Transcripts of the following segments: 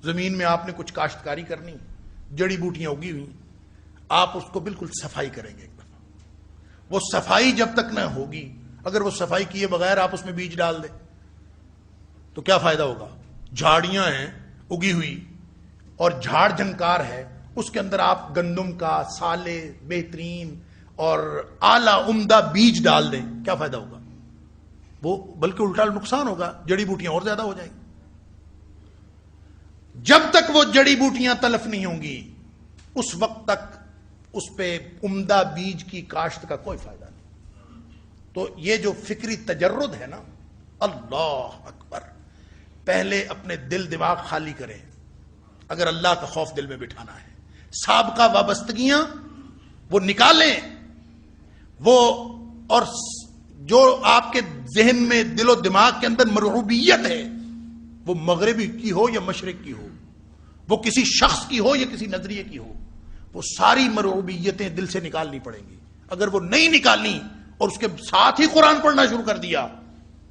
زمین میں آپ نے کچھ کاشتکاری کرنی، جڑی بوٹیاں اگی ہوئی، آپ اس کو بالکل صفائی کریں گے ایک دفعہ. وہ صفائی جب تک نہ ہوگی، اگر وہ صفائی کیے بغیر آپ اس میں بیج ڈال دیں تو کیا فائدہ ہوگا؟ جھاڑیاں ہیں اگی ہوئی اور جھاڑ جھنکار ہے، اس کے اندر آپ گندم کا سالے بہترین اور اعلی عمدہ بیج ڈال دیں، کیا فائدہ ہوگا؟ وہ بلکہ الٹا نقصان ہوگا، جڑی بوٹیاں اور زیادہ ہو جائیں گی. جب تک وہ جڑی بوٹیاں تلف نہیں ہوں گی اس وقت تک اس پہ عمدہ بیج کی کاشت کا کوئی فائدہ نہیں. تو یہ جو فکری تجرد ہے نا، اللہ اکبر، پہلے اپنے دل دماغ خالی کریں. اگر اللہ کا خوف دل میں بٹھانا ہے، سابقہ وابستگیاں وہ نکالیں، وہ اور جو آپ کے ذہن میں دل و دماغ کے اندر مرعوبیت ہے، وہ مغربی کی ہو یا مشرق کی ہو، وہ کسی شخص کی ہو یا کسی نظریے کی ہو، وہ ساری مرعوبیتیں دل سے نکالنی پڑیں گی. اگر وہ نہیں نکالنی اور اس کے ساتھ ہی قرآن پڑھنا شروع کر دیا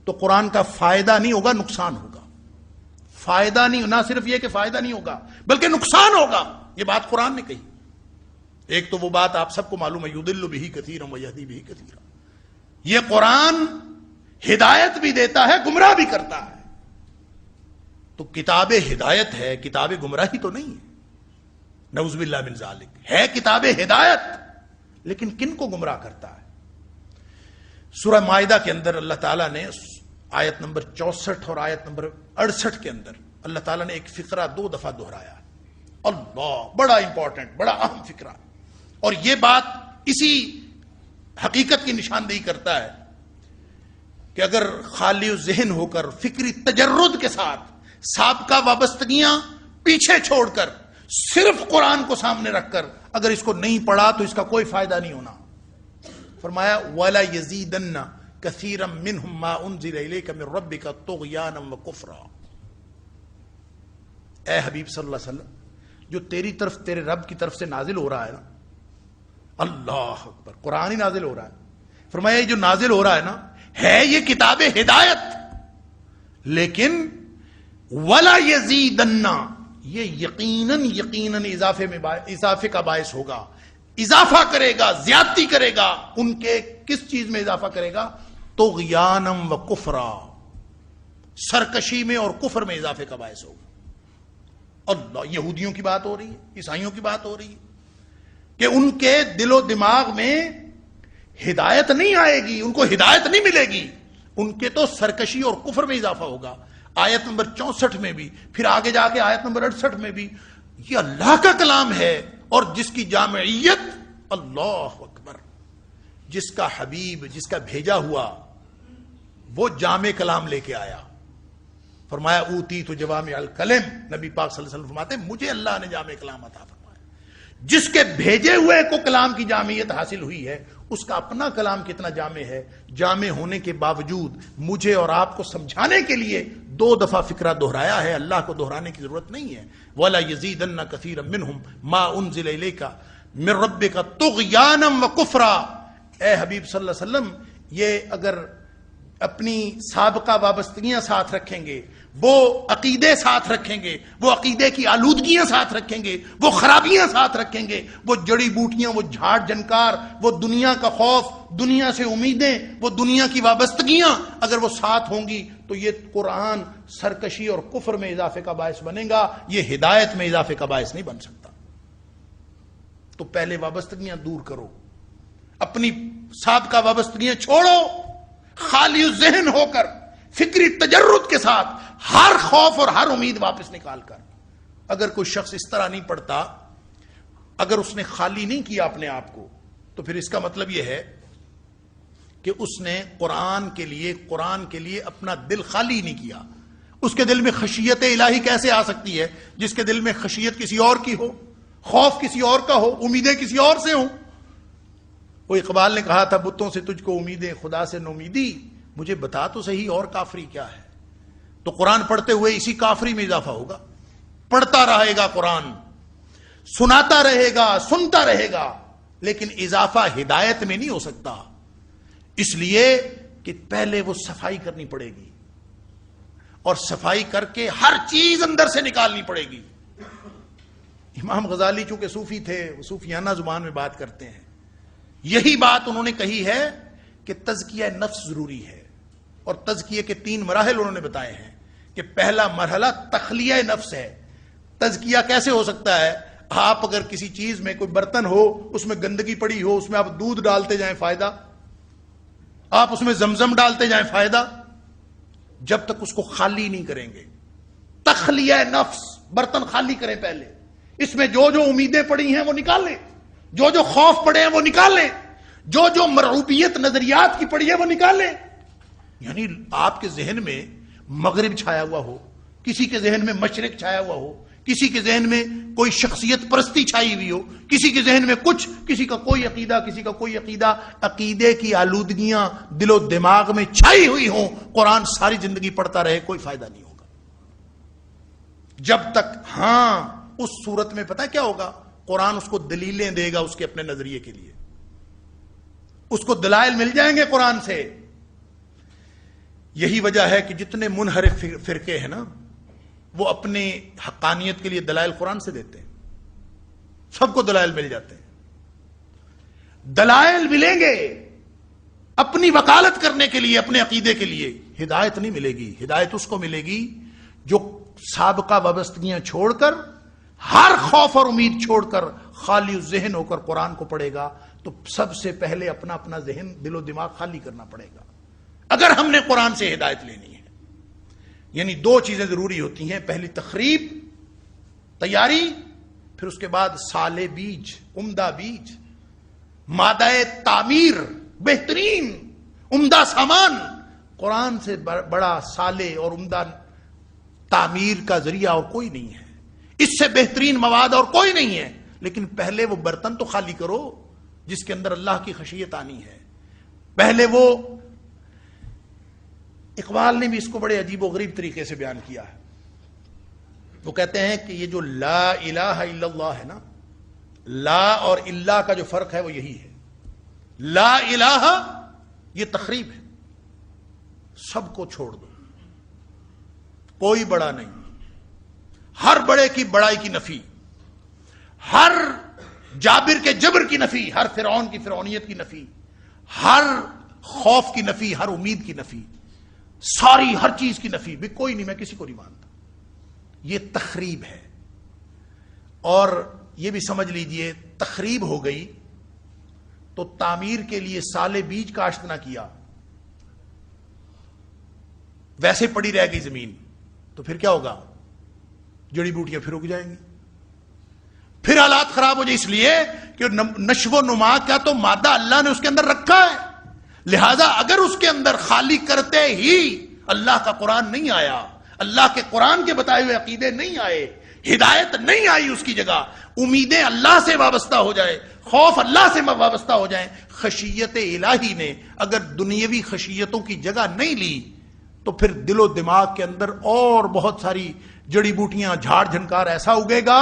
تو قرآن کا فائدہ نہیں ہوگا، نقصان ہوگا. فائدہ نہیں، نہ صرف یہ کہ فائدہ نہیں ہوگا بلکہ نقصان ہوگا. یہ بات قرآن نے کہی. ایک تو وہ بات آپ سب کو معلوم ہے، یضل بہ کثیرا ویہدی بہ کثیرا. یہ قرآن ہدایت بھی دیتا ہے، گمراہ بھی کرتا ہے. تو کتاب ہدایت ہے، کتاب گمراہی تو نہیں ہے. نعوذ باللہ من ذالک، ہے کتاب ہدایت، لیکن کن کو گمراہ کرتا ہے؟ سورہ مائدہ کے اندر اللہ تعالیٰ نے آیت نمبر 64 اور آیت نمبر 68 کے اندر اللہ تعالیٰ نے ایک فقرہ 2 دفعہ دہرایا. اللہ، بڑا امپورٹنٹ، بڑا اہم فقرہ. اور یہ بات اسی حقیقت کی نشاندہی کرتا ہے کہ اگر خالی ذہن ہو کر فکری تجرد کے ساتھ سابقہ وابستگیاں پیچھے چھوڑ کر صرف قرآن کو سامنے رکھ کر اگر اس کو نہیں پڑھا تو اس کا کوئی فائدہ نہیں ہونا. فرمایا وَلَا يَزِيدَنَّ كَثِيرًا مِّنْهُمْ مَا أُنزِلَ إِلَيْكَ مِن رَبِّكَ طُغْيَانًا وَكُفْرًا. اے حبیب صلی اللہ علیہ وسلم، جو تیری طرف، تیرے رب کی طرف سے نازل ہو رہا ہے نا، اللہ اکبر، قرآن ہی نازل ہو رہا ہے. فرمایا یہ جو نازل ہو رہا ہے نا، ہے یہ کتاب ہدایت، لیکن وَلَا يَزِيدَنَّ، یہ یقیناً اضافے کا باعث ہوگا، اضافہ کرے گا، زیادتی کرے گا. ان کے کس چیز میں اضافہ کرے گا؟ طغیانم و کفرا، سرکشی میں اور کفر میں اضافے کا باعث ہوگا. اللہ، یہودیوں کی بات ہو رہی ہے، عیسائیوں کی بات ہو رہی ہے کہ ان کے دل و دماغ میں ہدایت نہیں آئے گی، ان کو ہدایت نہیں ملے گی، ان کے تو سرکشی اور کفر میں اضافہ ہوگا. آیت نمبر 64 میں بھی، پھر آگے جا کے آیت نمبر 68 میں بھی. یہ اللہ کا کلام ہے اور جس کی جامعیت، اللہ اکبر، جس کا حبیب، جس کا بھیجا ہوا وہ جامع کلام لے کے آیا. فرمایا اوتیت جوامع الکلم، نبی پاک صلی اللہ علیہ وسلم فرماتے ہیں مجھے اللہ نے جامع کلام عطا فرمایا. جس کے بھیجے ہوئے کو کلام کی جامعیت حاصل ہوئی ہے، اس کا اپنا کلام کتنا جامع ہے. جامع ہونے کے باوجود مجھے اور آپ کو سمجھانے کے لیے 2 دفعہ فقرہ دہرایا ہے. اللہ کو دہرانے کی ضرورت نہیں ہے. وَلَا يَزِيدَنَّ كَثِيرًا مِّنْهُمْ مَا أُنزِلَ إِلَيْكَ مِن رَبِّكَ طُغْيَانًا وَكُفْرًا. اے حبیب صلی اللہ علیہ وسلم، یہ اگر اپنی سابقہ وابستگیاں ساتھ رکھیں گے، وہ عقیدے ساتھ رکھیں گے، وہ عقیدے کی آلودگیاں ساتھ رکھیں گے، وہ خرابیاں ساتھ رکھیں گے، وہ جڑی بوٹیاں، وہ جھاڑ جنکار، وہ دنیا کا خوف، دنیا سے امیدیں، وہ دنیا کی وابستگیاں اگر وہ ساتھ ہوں گی تو یہ قرآن سرکشی اور کفر میں اضافے کا باعث بنے گا، یہ ہدایت میں اضافے کا باعث نہیں بن سکتا. تو پہلے وابستگیاں دور کرو، اپنی سابقہ وابستگیاں چھوڑو، خالی ذہن ہو کر فکری تجرد کے ساتھ ہر خوف اور ہر امید واپس نکال کر. اگر کوئی شخص اس طرح نہیں پڑھتا، اگر اس نے خالی نہیں کیا اپنے آپ کو، تو پھر اس کا مطلب یہ ہے کہ اس نے قرآن کے لیے اپنا دل خالی نہیں کیا. اس کے دل میں خشیت الہی کیسے آ سکتی ہے جس کے دل میں خشیت کسی اور کی ہو، خوف کسی اور کا ہو، امیدیں کسی اور سے ہوں. وہ اقبال نے کہا تھا بتوں سے تجھ کو امیدیں، خدا سے نومیدی، مجھے بتا تو صحیح اور کافری کیا ہے. تو قرآن پڑھتے ہوئے اسی کافری میں اضافہ ہوگا. پڑھتا رہے گا قرآن، سناتا رہے گا، سنتا رہے گا، لیکن اضافہ ہدایت میں نہیں ہو سکتا. اس لیے کہ پہلے وہ صفائی کرنی پڑے گی. اور صفائی کر کے ہر چیز اندر سے نکالنی پڑے گی. امام غزالی چونکہ صوفی تھے، وہ صوفیانہ زبان میں بات کرتے ہیں. یہی بات انہوں نے کہی ہے کہ تزکیہ نفس ضروری ہے، اور تزکیے کے 3 مراحل انہوں نے بتائے ہیں کہ پہلا مرحلہ تخلیہ نفس ہے. تزکیہ کیسے ہو سکتا ہے؟ آپ اگر کسی چیز میں کوئی برتن ہو، اس میں گندگی پڑی ہو، اس میں آپ دودھ ڈالتے جائیں فائدہ، آپ اس میں زمزم ڈالتے جائیں فائدہ، جب تک اس کو خالی نہیں کریں گے. تخلیہ نفس، برتن خالی کریں پہلے، اس میں جو جو امیدیں پڑی ہیں وہ نکالیں، جو جو خوف پڑے ہیں وہ نکالیں، جو جو مرعوبیت نظریات کی پڑی ہے وہ نکالیں. یعنی آپ کے ذہن میں مغرب چھایا ہوا ہو، کسی کے ذہن میں مشرق چھایا ہوا ہو، کسی کے ذہن میں کوئی شخصیت پرستی چھائی ہوئی ہو، کسی کے ذہن میں کچھ، کسی کا کوئی عقیدہ، کسی کا کوئی عقیدہ، عقیدے کی آلودگیاں دل و دماغ میں چھائی ہوئی ہوں، قرآن ساری زندگی پڑھتا رہے، کوئی فائدہ نہیں ہوگا. جب تک اس صورت میں پتہ کیا ہوگا؟ قرآن اس کو دلیلیں دے گا اس کے اپنے نظریے کے لیے، اس کو دلائل مل جائیں گے قرآن سے. یہی وجہ ہے کہ جتنے منحرف فرقے ہیں نا، وہ اپنے حقانیت کے لیے دلائل قرآن سے دیتے ہیں. سب کو دلائل مل جاتے ہیں. دلائل ملیں گے اپنی وکالت کرنے کے لیے، اپنے عقیدے کے لیے. ہدایت نہیں ملے گی. ہدایت اس کو ملے گی جو سابقہ وابستگیاں چھوڑ کر، ہر خوف اور امید چھوڑ کر خالی ذہن ہو کر قرآن کو پڑھے گا. تو سب سے پہلے اپنا ذہن، دل و دماغ خالی کرنا پڑے گا اگر ہم نے قرآن سے ہدایت لینی ہے. یعنی 2 چیزیں ضروری ہوتی ہیں، پہلی تخریب، تیاری، پھر اس کے بعد سالے بیج، عمدہ بیج، مادہ تعمیر، بہترین عمدہ سامان. قرآن سے بڑا سالے اور عمدہ تعمیر کا ذریعہ اور کوئی نہیں ہے، اس سے بہترین مواد اور کوئی نہیں ہے. لیکن پہلے وہ برتن تو خالی کرو جس کے اندر اللہ کی خشیت آنی ہے. پہلے وہ، اقبال نے بھی اس کو بڑے عجیب و غریب طریقے سے بیان کیا ہے. وہ کہتے ہیں کہ یہ جو لا الہ الا اللہ ہے نا، لا اور اللہ کا جو فرق ہے وہ یہی ہے. لا الہ یہ تخریب ہے، سب کو چھوڑ دو، کوئی بڑا نہیں، ہر بڑے کی بڑائی کی نفی، ہر جابر کے جبر کی نفی، ہر فرعون کی فرعونیت کی نفی، ہر خوف کی نفی، ہر امید کی نفی، ساری ہر چیز کی نفی. بھی کوئی نہیں، میں کسی کو نہیں مانتا. یہ تخریب ہے. اور یہ بھی سمجھ لیجئے، تخریب ہو گئی تو تعمیر کے لیے سالے بیج کاشت نہ کیا، ویسے پڑی رہ گئی زمین، تو پھر کیا ہوگا؟ جڑی بوٹیاں پھر اگ جائیں گی، پھر حالات خراب ہو جائے. اس لیے کہ نشو و نما کا تو مادہ اللہ نے اس کے اندر رکھا ہے. لہذا اگر اس کے اندر خالی کرتے ہی اللہ کا قرآن نہیں آیا، اللہ کے قرآن کے بتائے ہوئے عقیدے نہیں آئے، ہدایت نہیں آئی اس کی جگہ، امیدیں اللہ سے وابستہ ہو جائے، خوف اللہ سے وابستہ ہو جائیں، خشیت الہی نے اگر دنیاوی خشیتوں کی جگہ نہیں لی، تو پھر دل و دماغ کے اندر اور بہت ساری جڑی بوٹیاں، جھاڑ جھنکار ایسا اگے گا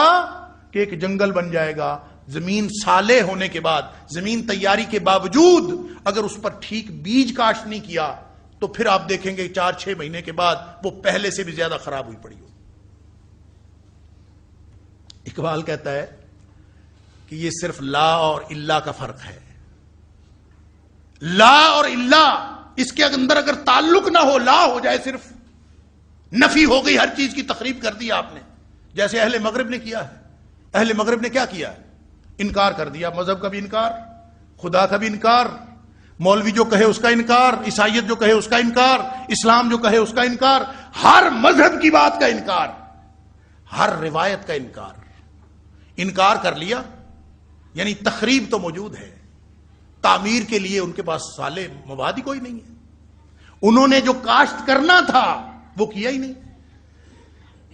کہ ایک جنگل بن جائے گا. زمین صالح ہونے کے بعد، زمین تیاری کے باوجود اگر اس پر ٹھیک بیج کاشت نہیں کیا، تو پھر آپ دیکھیں گے 4-6 مہینے کے بعد وہ پہلے سے بھی زیادہ خراب ہوئی پڑی ہو. اقبال کہتا ہے کہ یہ صرف لا اور اللہ کا فرق ہے. لا اور اللہ، اس کے اندر اگر تعلق نہ ہو، لا ہو جائے، صرف نفی ہو گئی، ہر چیز کی تخریب کر دی آپ نے، جیسے اہل مغرب نے کیا ہے. اہل مغرب نے کیا کیا ہے؟ انکار کر دیا. مذہب کا بھی انکار، خدا کا بھی انکار، مولوی جو کہے اس کا انکار، عیسائیت جو کہے اس کا انکار، اسلام جو کہے اس کا انکار، ہر مذہب کی بات کا انکار، ہر روایت کا انکار. انکار کر لیا یعنی تخریب تو موجود ہے، تعمیر کے لیے ان کے پاس سالے مواد ہی کوئی نہیں ہے. انہوں نے جو کاشت کرنا تھا وہ کیا ہی نہیں.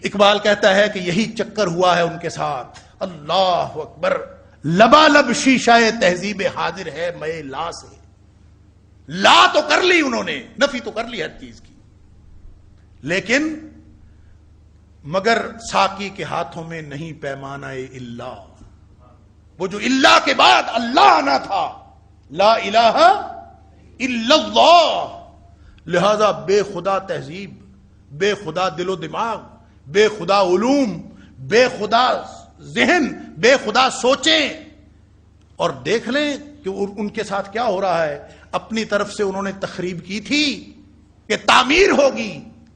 اقبال کہتا ہے کہ یہی چکر ہوا ہے ان کے ساتھ. اللہ اکبر. لبالب شیشہ تہذیب حاضر ہے میں لا سے. لا تو کر لی انہوں نے، نفی تو کر لی ہر چیز کی، لیکن مگر ساقی کے ہاتھوں میں نہیں پیمانہ اللہ. وہ جو اللہ کے بعد اللہ آنا تھا، لا الہ الا اللہ. لہذا بے خدا تہذیب، بے خدا دل و دماغ، بے خدا علوم، بے خدا ذہن، بے خدا سوچیں، اور دیکھ لیں کہ ان کے ساتھ کیا ہو رہا ہے۔ اپنی طرف سے انہوں نے تخریب کی تھی کہ تعمیر ہوگی،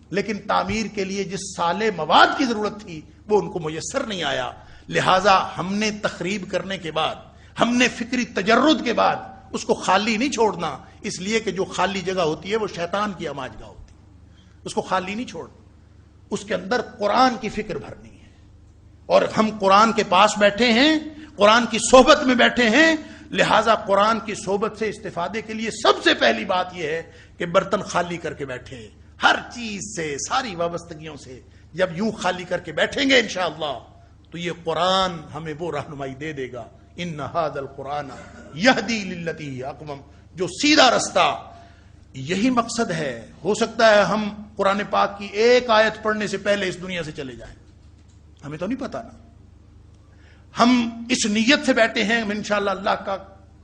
لیکن تعمیر کے لیے جس سالے مواد کی ضرورت تھی وہ ان کو میسر نہیں آیا۔ لہذا ہم نے تخریب کرنے کے بعد، ہم نے فکری تجرد کے بعد اس کو خالی نہیں چھوڑنا، اس لیے کہ جو خالی جگہ ہوتی ہے وہ شیطان کی آماجگاہ ہوتی ہے، اس کو خالی نہیں چھوڑنا، اس کے اندر قرآن کی فکر بھرنی ہے۔ اور ہم قرآن کے پاس بیٹھے ہیں، قرآن کی صحبت میں بیٹھے ہیں، لہذا قرآن کی صحبت سے استفادے کے لیے سب سے پہلی بات یہ ہے کہ برتن خالی کر کے بیٹھیں، ہر چیز سے، ساری وابستگیوں سے جب یوں خالی کر کے بیٹھیں گے انشاءاللہ تو یہ قرآن ہمیں وہ رہنمائی دے دے گا۔ ان ھذا القرآن یہدی للتی ہی اقوم، جو سیدھا رستہ، یہی مقصد ہے۔ ہو سکتا ہے ہم قرآن پاک کی ایک آیت پڑھنے سے پہلے اس دنیا سے چلے جائیں، ہمیں تو نہیں پتا نا۔ ہم اس نیت سے بیٹھے ہیں انشاءاللہ اللہ کا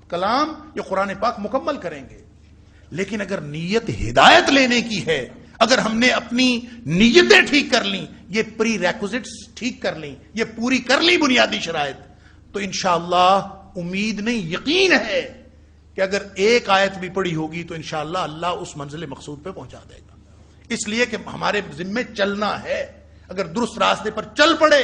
کلام یہ قرآن پاک مکمل کریں گے، لیکن اگر نیت ہدایت لینے کی ہے، اگر ہم نے اپنی نیتیں ٹھیک کر لیں، یہ پری ریکوزٹس ٹھیک کر لیں، یہ پوری کر لی بنیادی شرائط، تو انشاءاللہ امید نہیں یقین ہے کہ اگر ایک آیت بھی پڑھی ہوگی تو انشاءاللہ اللہ اس منزل مقصود پہ پہنچا دے گا۔ اس لیے کہ ہمارے ذمے چلنا ہے، اگر درست راستے پر چل پڑے